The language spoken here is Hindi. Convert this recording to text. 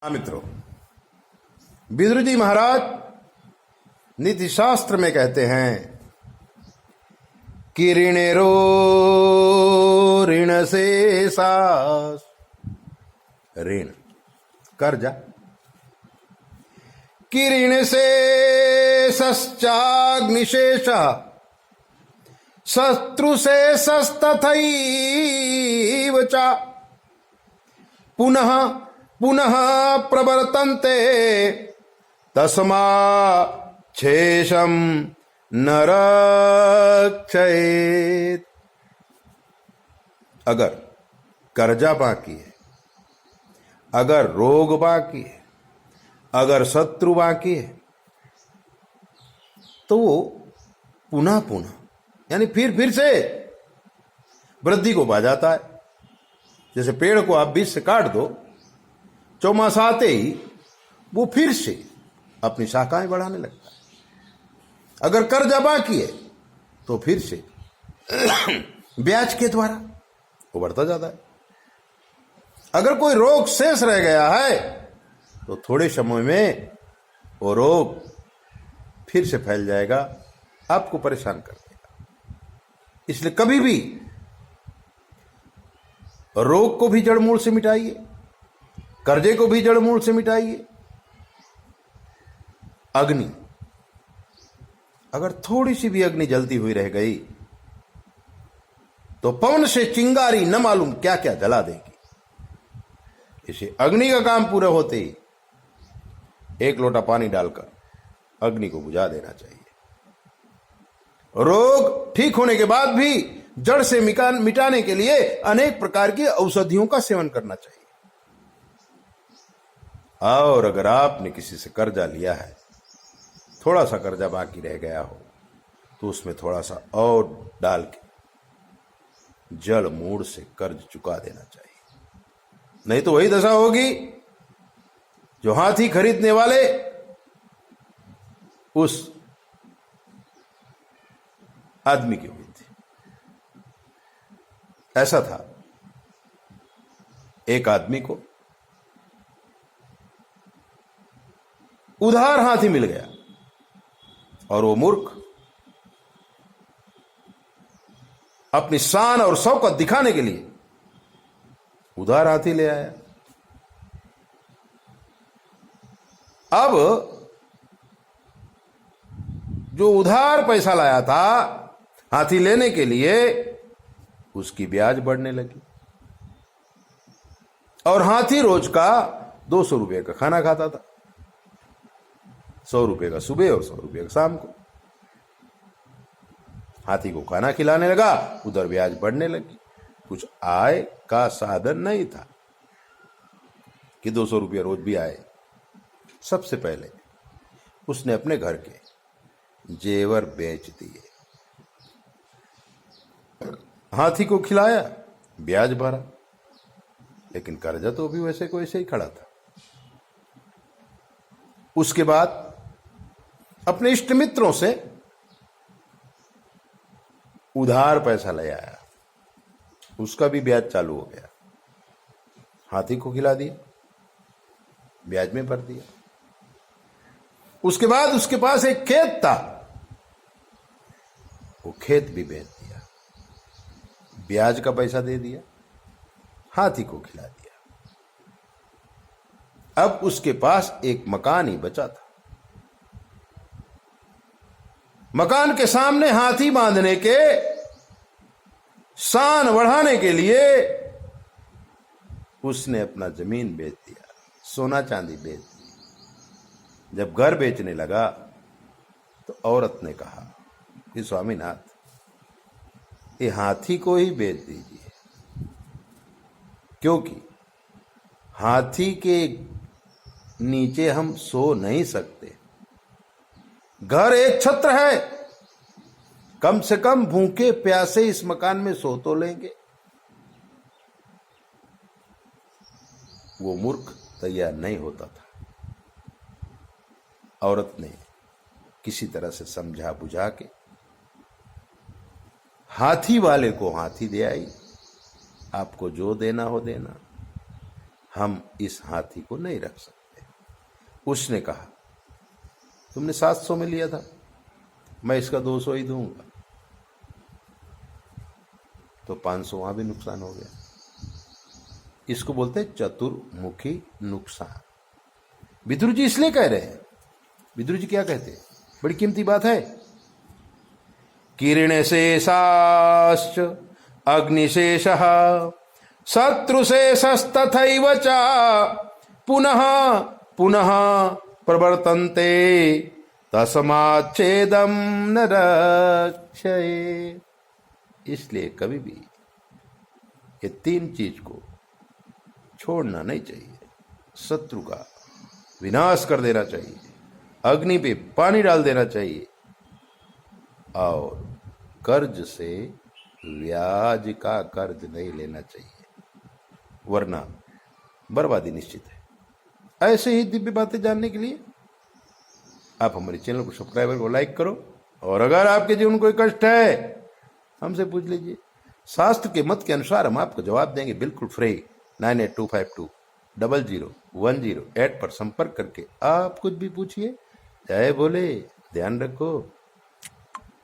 हाँ मित्रों, विदुर जी महाराज नीति शास्त्र में कहते हैं कि ऋणेरो ऋण से सास, ऋण कर्जा, कि ऋण से सश्चाग्निशेष, शत्रु से सस्तथैव च, पुनः पुनः प्रवर्तन्ते तस्मा शेषम न रक्षेत। अगर कर्जा बाकी है, अगर रोग बाकी है, अगर शत्रु बाकी है, तो वो पुनः पुनः यानी फिर से वृद्धि को पा जाता है। जैसे पेड़ को आप बीज से काट दो, चौमासा आते ही वो फिर से अपनी शाखाएं बढ़ाने लगता है। अगर कर्जा बाकी है तो फिर से ब्याज के द्वारा वो बढ़ता जाता है। अगर कोई रोग शेष रह गया है तो थोड़े समय में वो रोग फिर से फैल जाएगा, आपको परेशान कर देगा। इसलिए कभी भी रोग को भी जड़ मूल से मिटाइए, कर्जे को भी जड़ मूल से मिटाइए। अग्नि, अगर थोड़ी सी भी अग्नि जलती हुई रह गई तो पवन से चिंगारी न मालूम क्या क्या जला देगी। इसे अग्नि का काम पूरा होते ही एक लोटा पानी डालकर अग्नि को बुझा देना चाहिए। रोग ठीक होने के बाद भी जड़ से मिटाने के लिए अनेक प्रकार की औषधियों का सेवन करना चाहिए। और अगर आपने किसी से कर्जा लिया है, थोड़ा सा कर्जा बाकी रह गया हो, तो उसमें थोड़ा सा और डाल के जड़ मूड़ से कर्ज चुका देना चाहिए। नहीं तो वही दशा होगी जो हाथी खरीदने वाले उस आदमी की हुई थी। ऐसा था, एक आदमी को उधार हाथी मिल गया और वो मूर्ख अपनी शान और शौकत दिखाने के लिए उधार हाथी ले आया। अब जो उधार पैसा लाया था हाथी लेने के लिए, उसकी ब्याज बढ़ने लगी और हाथी रोज का 200 रुपये का खाना खाता था। 100 रुपये का सुबह और 100 रुपये का शाम को। हाथी को खाना खिलाने लगा, उधर ब्याज बढ़ने लगी। कुछ आय का साधन नहीं था कि 200 रुपये रोज भी आए। सबसे पहले उसने अपने घर के जेवर बेच दिए, हाथी को खिलाया, ब्याज भरा, लेकिन कर्जा तो भी वैसे को वैसे ही खड़ा था। उसके बाद अपने इष्ट मित्रों से उधार पैसा ले आया, उसका भी ब्याज चालू हो गया। हाथी को खिला दिया, ब्याज में भर दिया। उसके बाद उसके पास एक खेत था, वो खेत भी बेच दिया, ब्याज का पैसा दे दिया, हाथी को खिला दिया। अब उसके पास एक मकान ही बचा था। मकान के सामने हाथी बांधने के, शान बढ़ाने के लिए उसने अपना जमीन बेच दिया, सोना चांदी बेच दी। जब घर बेचने लगा तो औरत ने कहा कि स्वामीनाथ, ये हाथी को ही बेच दीजिए, क्योंकि हाथी के नीचे हम सो नहीं सकते। घर एक छत्र है, कम से कम भूखे प्यासे इस मकान में सो तो लेंगे। वो मूर्ख तैयार नहीं होता था। औरत ने किसी तरह से समझा बुझा के हाथी वाले को हाथी दे आई, आपको जो देना हो देना। हम इस हाथी को नहीं रख सकते। उसने कहा, तुमने 700 में लिया था, मैं इसका 200 ही दूंगा। तो 500 वहां भी नुकसान हो गया। इसको बोलते हैं चतुर्मुखी नुकसान। विदुर जी इसलिए कह रहे हैं। विदुर जी क्या कहते हैं, बड़ी कीमती बात है। किरण शेषाश्च अग्निशेषः शत्रुशेषस्तथैव च पुनः पुनः प्रवर्तन्ते तस्माच्छेदं न रक्षये। इसलिए कभी भी ये 3 चीज को छोड़ना नहीं चाहिए। शत्रु का विनाश कर देना चाहिए, अग्नि पे पानी डाल देना चाहिए, और कर्ज से ब्याज का कर्ज नहीं लेना चाहिए, वरना बर्बादी निश्चित है। ऐसे ही दिव्य बातें जानने के लिए आप हमारे चैनल को सब्सक्राइबर को लाइक करो, और अगर आपके जीवन में कोई कष्ट है हमसे पूछ लीजिए। शास्त्र के मत के अनुसार हम आपको जवाब देंगे, बिल्कुल फ्री। 9825200108 पर संपर्क करके आप कुछ भी पूछिए। जय बोले, ध्यान रखो।